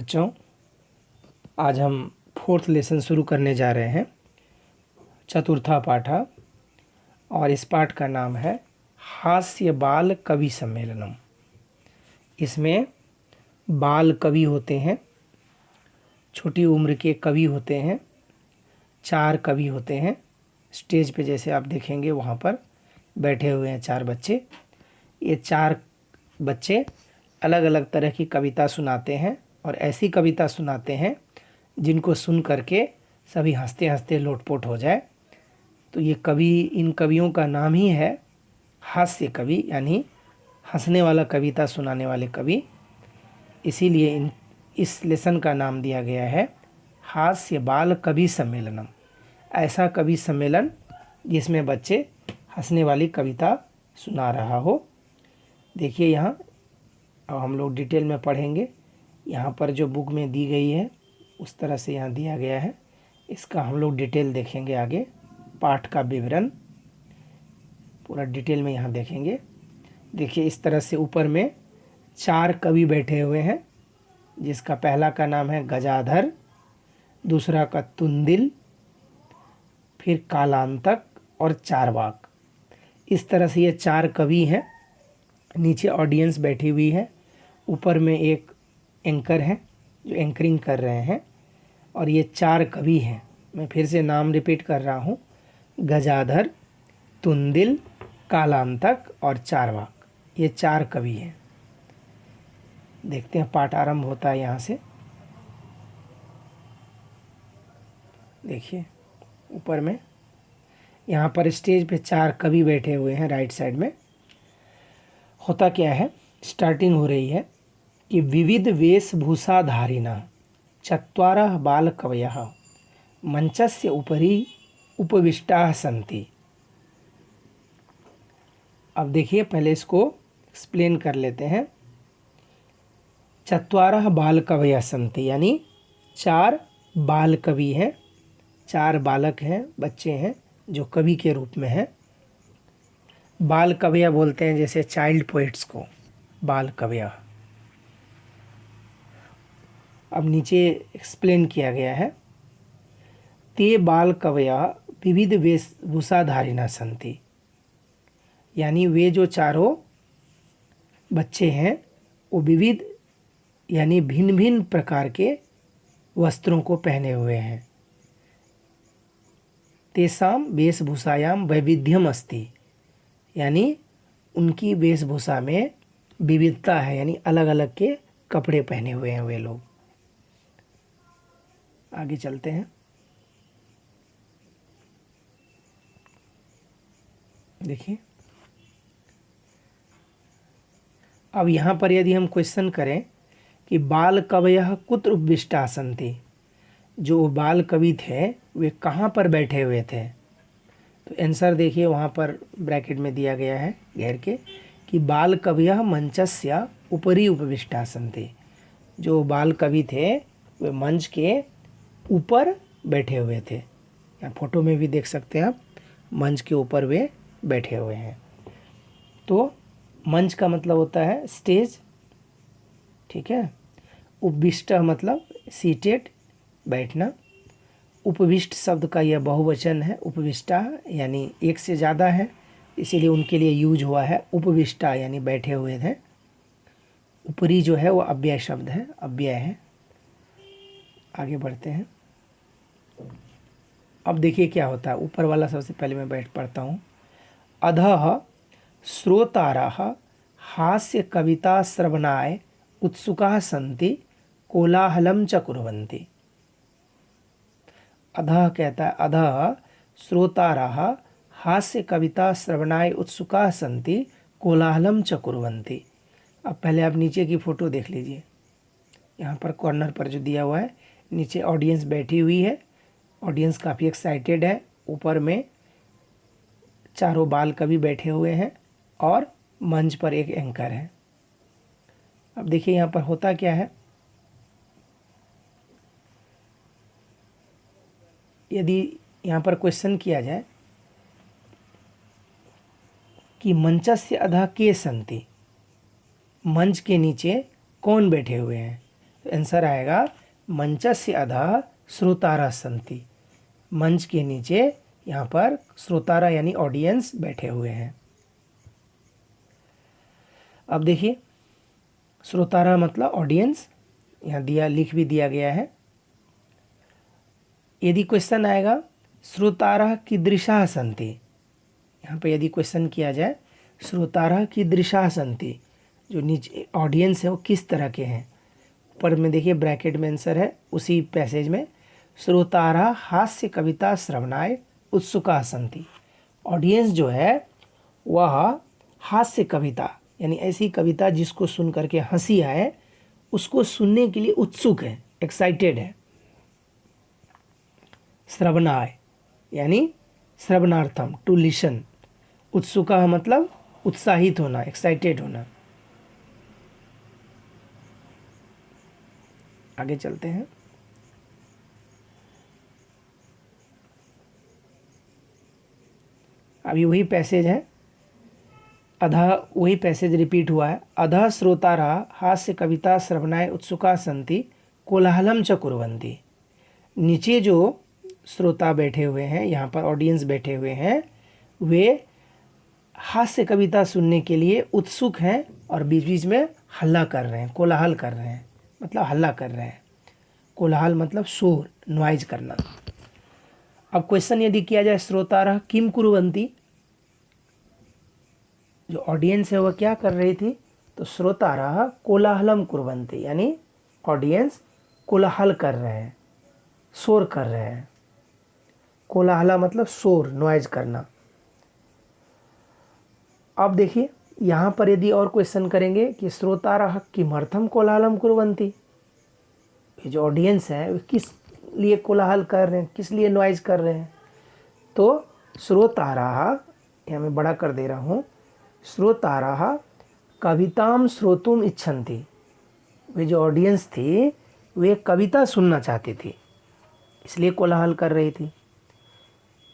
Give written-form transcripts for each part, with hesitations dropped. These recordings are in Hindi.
बच्चों, आज हम फोर्थ लेसन शुरू करने जा रहे हैं, चतुर्था पाठा। और इस पाठ का नाम है हास्य बाल कवि सम्मेलनम। इसमें बाल कवि होते हैं, छोटी उम्र के कवि होते हैं, 4 कवि होते हैं। स्टेज पे जैसे आप देखेंगे वहाँ पर बैठे हुए हैं 4 बच्चे। ये 4 बच्चे अलग अलग तरह की कविता सुनाते हैं और ऐसी कविता सुनाते हैं जिनको सुन करके सभी हंसते हंसते लोटपोट हो जाए। तो ये कवि, इन कवियों का नाम ही है हास्य कवि, यानी हंसने वाला कविता सुनाने वाले कवि। इसीलिए इस लेसन का नाम दिया गया है हास्य बाल कवि सम्मेलनम। ऐसा कवि सम्मेलन जिसमें बच्चे हंसने वाली कविता सुना रहा हो। देखिए यहाँ अब हम लोग डिटेल में पढ़ेंगे। यहाँ पर जो बुक में दी गई है उस तरह से यहाँ दिया गया है। इसका हम लोग डिटेल देखेंगे आगे। पाठ का विवरण पूरा डिटेल में यहाँ देखेंगे। देखिए इस तरह से ऊपर में 4 कवि बैठे हुए हैं, जिसका पहला का नाम है गजाधर, दूसरा का तुंदिल, फिर कालांतक और चारवाक। इस तरह से ये 4 कवि हैं। नीचे ऑडियंस बैठी हुई है, ऊपर में एक एंकर है जो एंकरिंग कर रहे हैं, और ये 4 कवि हैं। मैं फिर से नाम रिपीट कर रहा हूँ, गजाधर, तुंदिल, कालांतक और चारवाक। ये 4 कवि हैं। देखते हैं पाठ आरंभ होता है यहाँ से। देखिए ऊपर में यहाँ पर स्टेज पे 4 कवि बैठे हुए हैं। राइट साइड में होता क्या है, स्टार्टिंग हो रही है कि विविध वेशभूषाधारिणः चत्वारः बालकवयः मंचस्य उपरि उपविष्टाः सन्ति। अब देखिए पहले इसको एक्सप्लेन कर लेते हैं। चत्वारः बालकवयः सन्ति यानी 4 बाल कवि हैं, 4 बालक हैं, बच्चे हैं जो कवि के रूप में हैं। बाल कवयः बोलते हैं जैसे चाइल्ड पोइट्स को बाल कवयः। अब नीचे एक्सप्लेन किया गया है, ते बाल कवयः विविध वेशभूषाधारिणः सन्ति, यानी वे जो चारों बच्चे हैं वो विविध यानी भिन्न भिन्न प्रकार के वस्त्रों को पहने हुए हैं। तेषां वेशभूषायां वैविध्यम अस्ति, यानी उनकी वेशभूषा में विविधता है, यानी अलग अलग के कपड़े पहने हुए हैं वे लोग। आगे चलते हैं। देखिए अब यहाँ पर यदि हम क्वेश्चन करें कि बाल कवयः कुत्र उपविष्टाः सन्ति, जो बाल कवि थे वे कहाँ पर बैठे हुए थे, तो आंसर देखिए वहाँ पर ब्रैकेट में दिया गया है घेर के कि बाल कवयः मंचस्य उपरि उपविष्टाः सन्ति। जो बाल कवि थे वे मंच के ऊपर बैठे हुए थे। यहाँ फोटो में भी देख सकते हैं आप, मंच के ऊपर वे बैठे हुए हैं। तो मंच का मतलब होता है स्टेज, ठीक है। उपविष्ट मतलब सीटेड, बैठना। उपविष्ट शब्द का यह बहुवचन है, उपविष्टा यानी एक से ज़्यादा है, इसीलिए उनके लिए यूज हुआ है उपविष्टा यानी बैठे हुए हैं। ऊपरी जो है वो अव्यय शब्द है, अव्यय है। आगे बढ़ते हैं। अब देखिए क्या होता है, ऊपर वाला सबसे पहले मैं पढ़ता हूँ। अधः श्रोतारः हास्य कविता श्रवणाय उत्सुकाः सन्ति कोलाहलं च कुर्वन्ति। अधः कहता है, अधः श्रोतारः हास्य कविता श्रवणाय उत्सुकाः सन्ति कोलाहलं च कुर्वन्ति। अब पहले आप नीचे की फ़ोटो देख लीजिए। यहाँ पर कॉर्नर पर जो दिया हुआ है, नीचे ऑडियंस बैठी हुई है, ऑडियंस काफ़ी एक्साइटेड है। ऊपर में 4 बाल कवि बैठे हुए हैं और मंच पर एक एंकर है। अब देखिए यहाँ पर होता क्या है, यदि यहाँ पर क्वेश्चन किया जाए कि मंचस्य अधः के सन्ति, मंच के नीचे कौन बैठे हुए हैं, आंसर आएगा मंचस्य अधः श्रोतारः सन्ति। मंच के नीचे यहाँ पर श्रोतारा यानी ऑडियंस बैठे हुए हैं। अब देखिए श्रोतारा मतलब ऑडियंस, यहाँ दिया लिख भी दिया गया है। यदि क्वेश्चन आएगा श्रोतारः कीदृशाः सन्ति, यहाँ पे यदि क्वेश्चन किया जाए श्रोतारः कीदृशाः सन्ति, जो नीचे ऑडियंस है वो किस तरह के हैं, ऊपर में देखिए ब्रैकेट में आंसर है उसी पैसेज में, श्रोतारः हास्य कविता श्रवणाय उत्सुकाः सन्ति। ऑडियंस जो है वह हास्य कविता यानी ऐसी कविता जिसको सुन करके हंसी आए उसको सुनने के लिए उत्सुक है, एक्साइटेड है। श्रवणाय यानी श्रवणार्थम, टू लिसन। उत्सुका मतलब उत्साहित होना, एक्साइटेड होना। आगे चलते हैं। अभी वही पैसेज है, अधः वही पैसेज रिपीट हुआ है। अधः श्रोतारः हास्य कविता श्रवणाय उत्सुका सन्ति कोलाहलम च कुर्वन्ति। नीचे जो श्रोता बैठे हुए हैं, यहाँ पर ऑडियंस बैठे हुए हैं, वे हास्य कविता सुनने के लिए उत्सुक हैं और बीच बीच में हल्ला कर रहे हैं, कोलाहल कर रहे हैं, मतलब हल्ला कर रहे हैं। कोलाहल मतलब शोर, नॉइज करना। अब क्वेश्चन यदि किया जाए श्रोतारः किम कुर्वन्ति, जो ऑडियंस है वह क्या कर रही थी, तो श्रोतारः कोलाहलम कुर्वन्ति यानी ऑडियंस कोलाहल कर रहे हैं, शोर कर रहे हैं। कोलाहला मतलब शोर, नॉइज करना। अब देखिए यहाँ पर यदि और क्वेश्चन करेंगे कि श्रोतारः किमर्थम कोलाहलम कुर्वन्ति, ये जो ऑडियंस है वो किस लिए कोलाहल कर रहे हैं, किस लिए नॉइज कर रहे हैं, तो श्रोतारः, यहाँ मैं बड़ा कर दे रहा हूँ, श्रोतारः कविताम श्रोतुम इच्छन्ति। वे जो ऑडियंस थी वे कविता सुनना चाहती थी, इसलिए कोलाहल कर रही थी।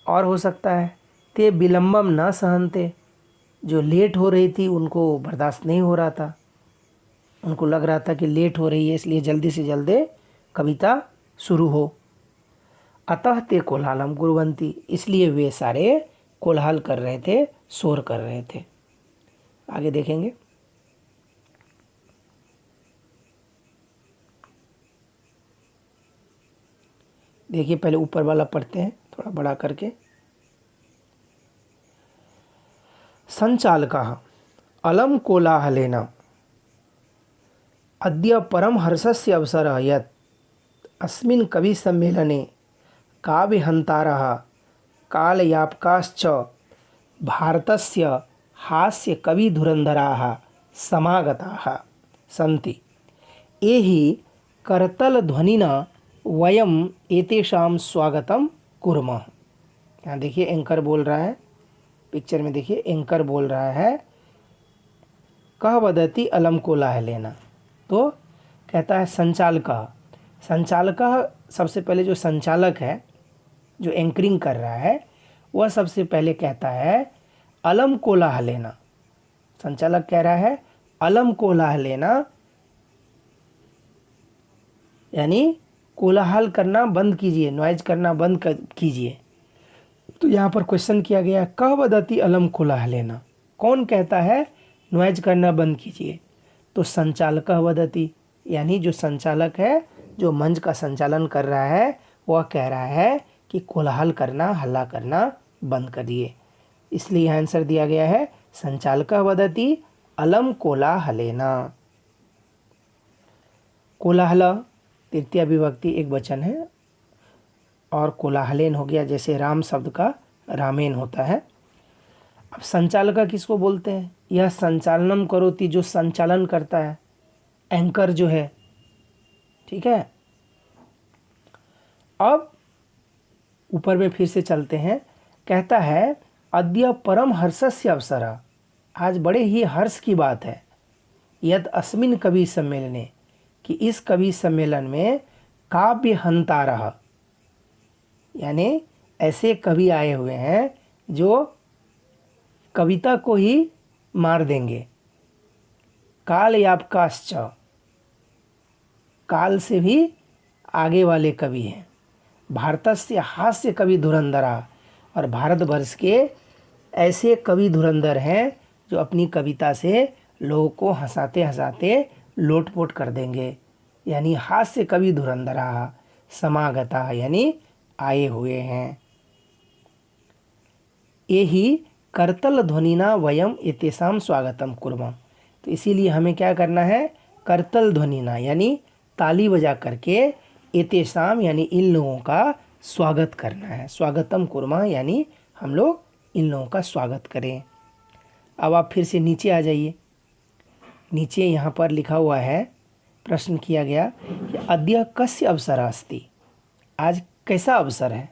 और हो सकता है ते विलम्बम न सहन्ते, जो लेट हो रही थी उनको बर्दाश्त नहीं हो रहा था, उनको लग रहा था कि लेट हो रही है इसलिए जल्दी से जल्दी कविता शुरू हो। अतः ते कोलाहलम कुर्वन्ति, इसलिए वे सारे कोलाहल कर रहे थे, शोर कर रहे थे। आगे देखेंगे। देखिए पहले ऊपर वाला पढ़ते हैं थोड़ा बड़ा करके। संचालकः अलम कोलाहलेन अद्य परम हर्षस्य अवसरः यत् अस्मिन् कवि सम्मेलने काव्यहन्तारः कालयापकाश्च भारतस्य हास्य कवि धुरन्धराः समागताः सन्ति। एहि करतल ध्वनिना वयम एतेषां स्वागतम कुर्मः। यहाँ देखिए एंकर बोल रहा है, पिक्चर में देखिए एंकर बोल रहा है कह वदति अलम कोलाहलेन, तो कहता है संचालक। सबसे पहले जो संचालक है जो एंकरिंग कर रहा है वह सबसे पहले कहता है अलम कोलाहलेन। संचालक कह रहा है अलम कोलाहलेन यानी कोलाहल करना बंद कीजिए, नॉइज करना बंद कीजिए। तो यहाँ पर क्वेश्चन किया गया कह वदति अलम कोलाहलेन, कौन कहता है नॉइज करना बंद कीजिए, तो संचालक वदति यानी जो संचालक है, जो मंच का संचालन कर रहा है वह कह रहा है कि कोलाहल करना, हल्ला करना बंद करिए। इसलिए आंसर दिया गया है संचालक वदति अलम कोलाहलेन। कोलाहल तृतीया विभक्ति एक वचन है और कोलाहलेन हो गया जैसे राम शब्द का रामेन होता है। अब संचालक किसको बोलते हैं, यह संचालनम करोति, जो संचालन करता है, एंकर जो है, ठीक है। अब ऊपर में फिर से चलते हैं, कहता है अद्य परम हर्षस्य अवसरः, आज बड़े ही हर्ष की बात है, यद अस्मिन् कवि सम्मेलने, कि इस कवि सम्मेलन में काव्य हंतारः यानी ऐसे कवि आए हुए हैं जो कविता को ही मार देंगे। कालयापकाश्च, काल से भी आगे वाले कवि हैं। भारतस्य हास्य कवि धुरंधरा, और भारतवर्ष के ऐसे कवि धुरंधर हैं जो अपनी कविता से लोगों को हंसाते हंसाते लोटपोट कर देंगे। यानी हास्य कवि धुरंधरा समागता, यानी आए हुए हैं। यही करतल ध्वनिना वयम एतेषाम स्वागतम कुर्मः। तो इसीलिए हमें क्या करना है, करतल ध्वनिना यानी ताली बजा करके एतेषाम यानी इन लोगों का स्वागत करना है। स्वागतम कुर्मः यानी हम लोग इन लोगों का स्वागत करें। अब आप फिर से नीचे आ जाइए। नीचे यहाँ पर लिखा हुआ है, प्रश्न किया गया कि अद्य कस्य अवसरः अस्ति, आज कैसा अवसर है।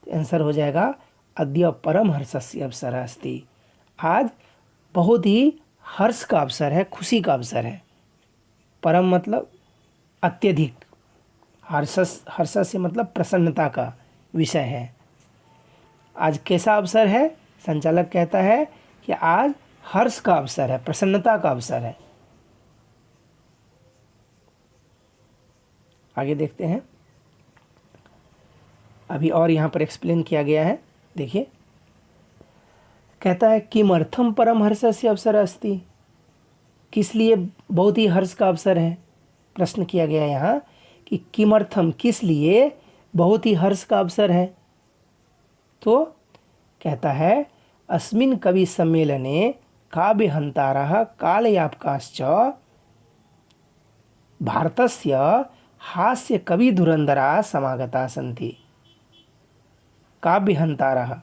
तो आंसर हो जाएगा अद्य परम हर्षस्य अवसरः अस्ति, आज बहुत ही हर्ष का अवसर है, खुशी का अवसर है। परम मतलब अत्यधिक, हर्ष से मतलब प्रसन्नता का विषय है। आज कैसा अवसर है, संचालक कहता है कि आज हर्ष का अवसर है, प्रसन्नता का अवसर है। आगे देखते हैं, अभी और यहाँ पर एक्सप्लेन किया गया है, देखिए। कहता है किमर्थम परम हर्षस्य अवसरः अस्ति, किस लिए बहुत ही हर्ष का अवसर है। प्रश्न किया गया यहाँ कि किमर्थम, किस लिए बहुत ही हर्ष का अवसर है। तो कहता है अस्मिन् कवि सम्मेलने काव्यहंतारः कालयापकाश्च भारतस्य हास्य कवि धुरंधरा समागता सन्ति। काव्यहंतारः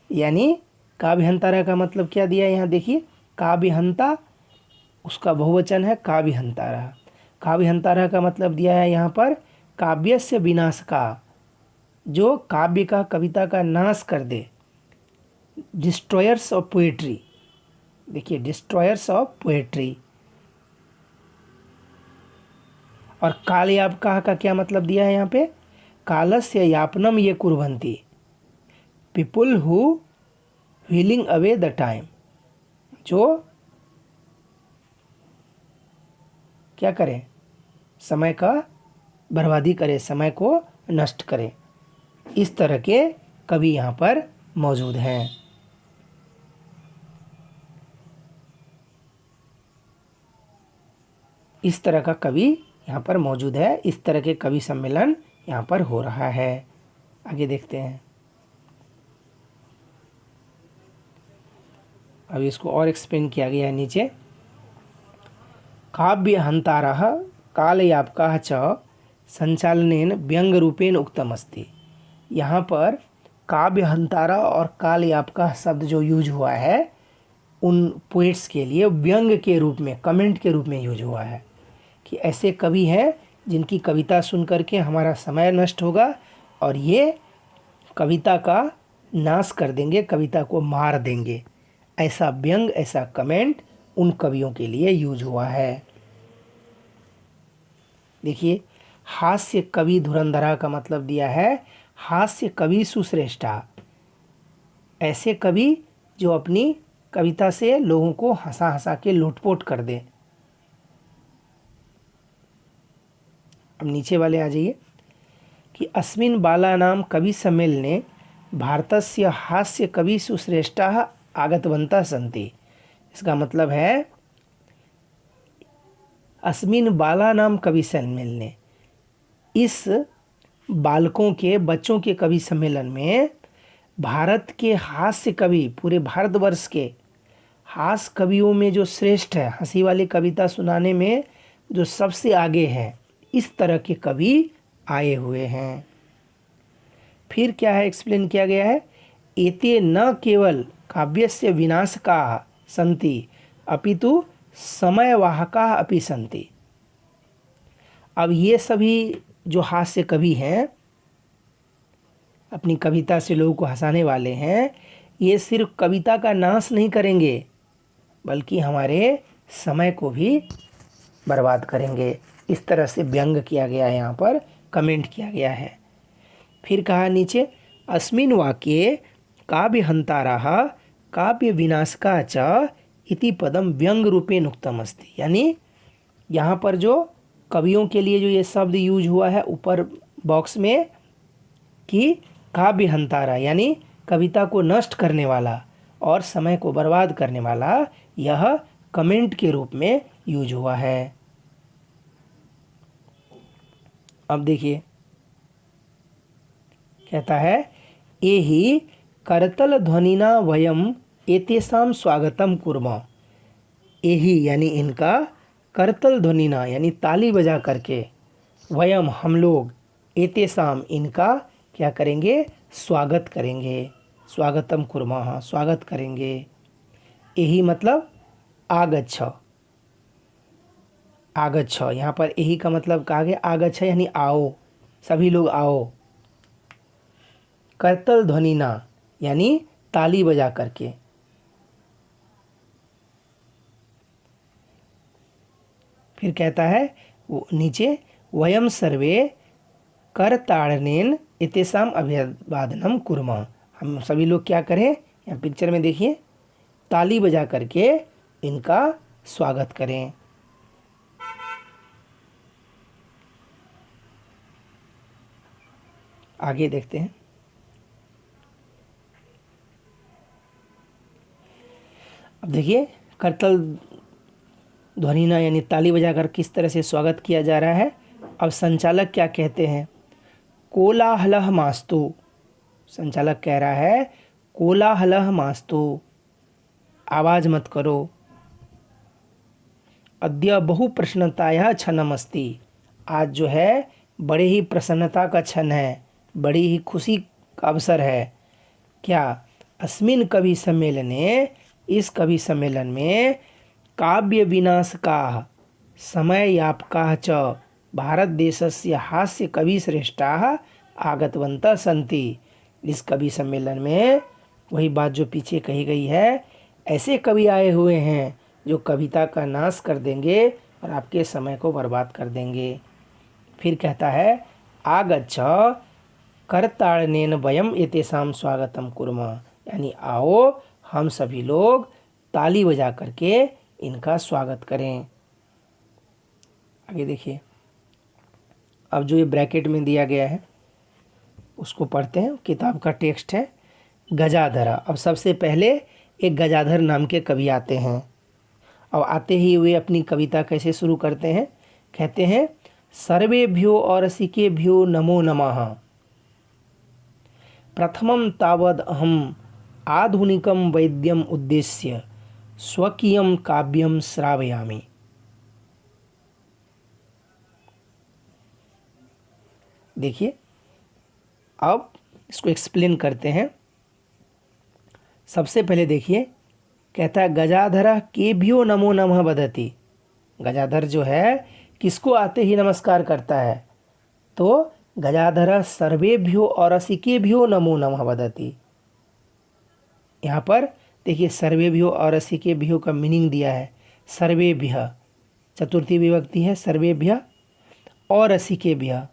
यानी काव्यहंतारः का मतलब क्या दिया है यहाँ देखिए, काव्यहंता उसका बहुवचन है काव्यहंतारः। काव्यहंतारः का मतलब दिया है यहाँ पर काव्यस्य विनाश का, जो काव्य का, कविता का नाश कर दे। डिस्ट्रॉयर्स ऑफ पोएट्री, देखिए डिस्ट्रॉयर्स ऑफ पोएट्री। और कालयापकाः का क्या मतलब दिया है यहाँ पे, कालस्य यापनम ये कुर्वन्ति, people who wheeling away the time, जो क्या करें, समय का बर्बादी करे, समय को नष्ट करे। इस तरह के कवि यहाँ पर मौजूद हैं। इस तरह का कवि यहाँ पर मौजूद है, इस तरह के कवि सम्मेलन यहाँ पर हो रहा है। आगे देखते हैं, अब इसको और एक्सप्लेन किया गया है नीचे। काव्यहंतारः कालयापकाः च संचालनेन व्यंग रूपेण उक्तम अस्ति। यहाँ पर काव्यहंतारा और कालयापकाः शब्द जो यूज हुआ है उन पोइट्स के लिए व्यंग के रूप में, कमेंट के रूप में यूज हुआ है कि ऐसे कवि हैं जिनकी कविता सुन करके हमारा समय नष्ट होगा और ये कविता का नाश कर देंगे, कविता को मार देंगे। ऐसा व्यंग, ऐसा कमेंट उन कवियों के लिए यूज हुआ है। देखिए हास्य कवि धुरंधरा का मतलब दिया है हास्य कवि सुश्रेष्ठा, ऐसे कवि जो अपनी कविता से लोगों को हंसा हंसा के लोटपोट कर दे। अब नीचे वाले आ जाइए कि अस्मिन् बालानां कवि सम्मेलने भारतस्य हास्य कवि सुश्रेष्ठाः आगतवन्तः सन्ति। इसका मतलब है अस्मिन् बालानां कवि सम्मेलने, इस बालकों के, बच्चों के कवि सम्मेलन में भारत के हास्य कवि, पूरे भारतवर्ष के हास्य कवियों में जो श्रेष्ठ है, हंसी वाली कविता सुनाने में जो सबसे आगे है, इस तरह के कवि आए हुए हैं। फिर क्या है, एक्सप्लेन किया गया है, एते न केवल काव्यस्य विनाशकाः सन्ति अपितु समयवाहकाः अपि सन्ति। अब ये सभी जो हास्य कवि हैं, अपनी कविता से लोगों को हंसाने वाले हैं, ये सिर्फ कविता का नाश नहीं करेंगे बल्कि हमारे समय को भी बर्बाद करेंगे। इस तरह से व्यंग किया गया है, यहाँ पर कमेंट किया गया है। फिर कहा नीचे अस्मिन् वाक्ये काव्यहंतारः काव्य विनाशकाः च इति पदम व्यंग रूपेण उक्तम अस्ति। यानी यहाँ पर जो कवियों के लिए जो ये शब्द यूज हुआ है ऊपर बॉक्स में कि काव्य हंतारा यानी कविता को नष्ट करने वाला और समय को बर्बाद करने वाला, यह कमेंट के रूप में यूज हुआ है। अब देखिए कहता है एहि करतल ध्वनिना वयम एतेषां स्वागतम कुर्मः। एहि यानी इनका, करतल ध्वनिना यानी ताली बजा करके, वयम हम लोग, एतेषां इनका क्या करेंगे, स्वागत करेंगे। स्वागतम कुर्मः स्वागत करेंगे। एहि मतलब आगच्छ, आगच्छ, यहाँ पर एहि का मतलब कहा गया आगच्छ यानी आओ, सभी लोग आओ। करतल ध्वनिना यानी ताली बजा करके। फिर कहता है नीचे वयम सर्वे करताड़नेन इतेषाम अभिवादनम कुर्मः। हम सभी लोग क्या करें, यहाँ पिक्चर में देखिए, ताली बजा करके इनका स्वागत करें। आगे देखते हैं। अब देखिए करतल ध्वनिना यानी ताली बजाकर किस तरह से स्वागत किया जा रहा है। अब संचालक क्या कहते हैं, कोलाहलः मास्तु। संचालक कह रहा है कोलाहलः मास्तु, आवाज मत करो। अद्य बहु प्रसन्नतायाः क्षणमस्ति। आज जो है बड़े ही प्रसन्नता का क्षण है, बड़ी ही खुशी का अवसर है। क्या, अस्मिन् कवि सम्मेलने, इस कवि सम्मेलन में, काव्य विनाशकाः समययापकाः च भारत देशस्य हास्य कवि श्रेष्ठाः आगतवन्तः सन्ति। इस कवि सम्मेलन में वही बात जो पीछे कही गई है, ऐसे कवि आए हुए हैं जो कविता का नाश कर देंगे और आपके समय को बर्बाद कर देंगे। फिर कहता है आगच्छ करताड़नेन वयम एतेषां स्वागतम कुर्मः, यानी आओ हम सभी लोग ताली बजा करके इनका स्वागत करें। आगे देखिए, अब जो ये ब्रैकेट में दिया गया है उसको पढ़ते हैं। किताब का टेक्स्ट है गजाधरा। अब सबसे पहले एक गजाधर नाम के कवि आते हैं। अब आते ही वे अपनी कविता कैसे शुरू करते हैं, कहते हैं सर्वेभ्यो और रसिकेभ्यो नमो नमः। प्रथमं तावद् अहम् आधुनिकं वैद्यम उद्देश्य स्वकीयं काव्यं श्रावयामि। देखिए अब इसको एक्सप्लेन करते हैं। सबसे पहले देखिए, कहता है गजाधर केभ्यो नमो नमः वदति। गजाधर जो है किसको आते ही नमस्कार करता है, तो गजाधर सर्वेभ्यो और रसिकेभ्यो नमो नमः वदति। यहाँ पर देखिए सर्वेभ्यो और रसिकेभ्यो का मीनिंग दिया है। सर्वेभ्य चतुर्थी विभक्ति है, सर्वेभ्य और रसिकेभ्य,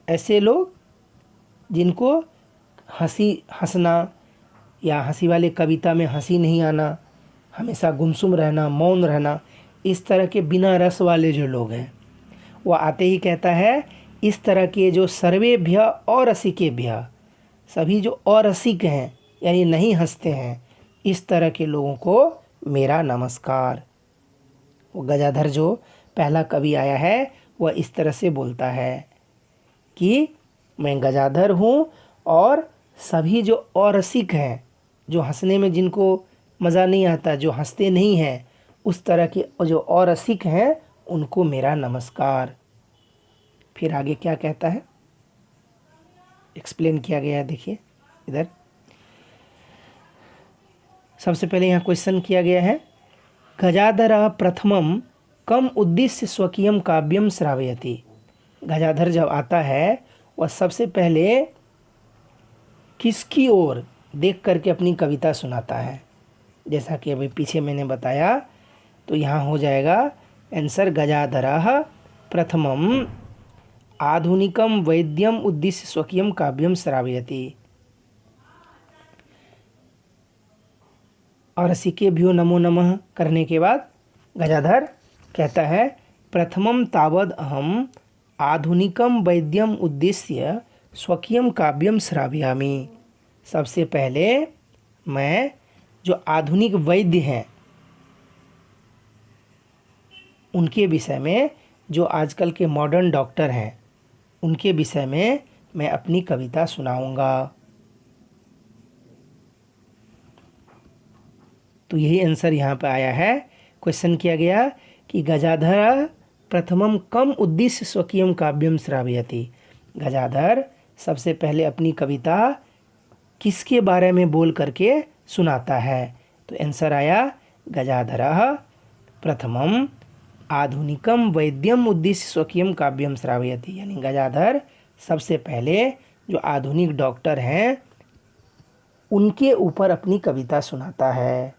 ऐसे लोग जिनको हंसना या हंसी वाले कविता में हंसी नहीं आना, हमेशा गुमसुम रहना, मौन रहना, इस तरह के बिना रस वाले जो लोग हैं, वो आते ही कहता है इस तरह के जो सर्वेभ्य और रसिकेभ्य, सभी जो अरसिक हैं यानी नहीं हंसते हैं, इस तरह के लोगों को मेरा नमस्कार। वो गजाधर जो पहला कवि आया है वह इस तरह से बोलता है कि मैं गजाधर हूँ और सभी जो अरसिक हैं, जो हंसने में जिनको मज़ा नहीं आता, जो हंसते नहीं हैं, उस तरह के जो अरसिक हैं उनको मेरा नमस्कार। फिर आगे क्या कहता है, एक्सप्लेन किया गया है। देखिए इधर सबसे पहले यहाँ क्वेश्चन किया गया है गजाधर प्रथमम कम उद्देश्य स्वकीयम काव्यम श्रावयति। गजाधर जब आता है वह सबसे पहले किसकी ओर देख करके अपनी कविता सुनाता है, जैसा कि अभी पीछे मैंने बताया। तो यहाँ हो जाएगा आंसर गजाधरः प्रथमम आधुनिकम वैद्यम उद्देश्य स्वकीयम काव्यम श्रावयति। और रसिकेभ्यो नमो नमः करने के बाद गजाधर कहता है प्रथमं तावद् अहम आधुनिकम वैद्यम उद्देश्य स्वकीयम काव्यम श्रावयामि। सबसे पहले मैं जो आधुनिक वैद्य हैं उनके विषय में, जो आजकल के मॉडर्न डॉक्टर हैं उनके विषय में मैं अपनी कविता सुनाऊंगा। तो यही आंसर यहाँ पे आया है। क्वेश्चन किया गया कि गजाधर प्रथमम कम उद्देश्य स्वकीयम काव्यम श्रावयति। गजाधर सबसे पहले अपनी कविता किसके बारे में बोल करके सुनाता है? तो आंसर आया गजाधरः प्रथमम आधुनिकम वैद्यम उद्देश्य स्वकीयम काव्यम श्रावयति। यानी गजाधर सबसे पहले जो आधुनिक डॉक्टर हैं उनके ऊपर अपनी कविता सुनाता है।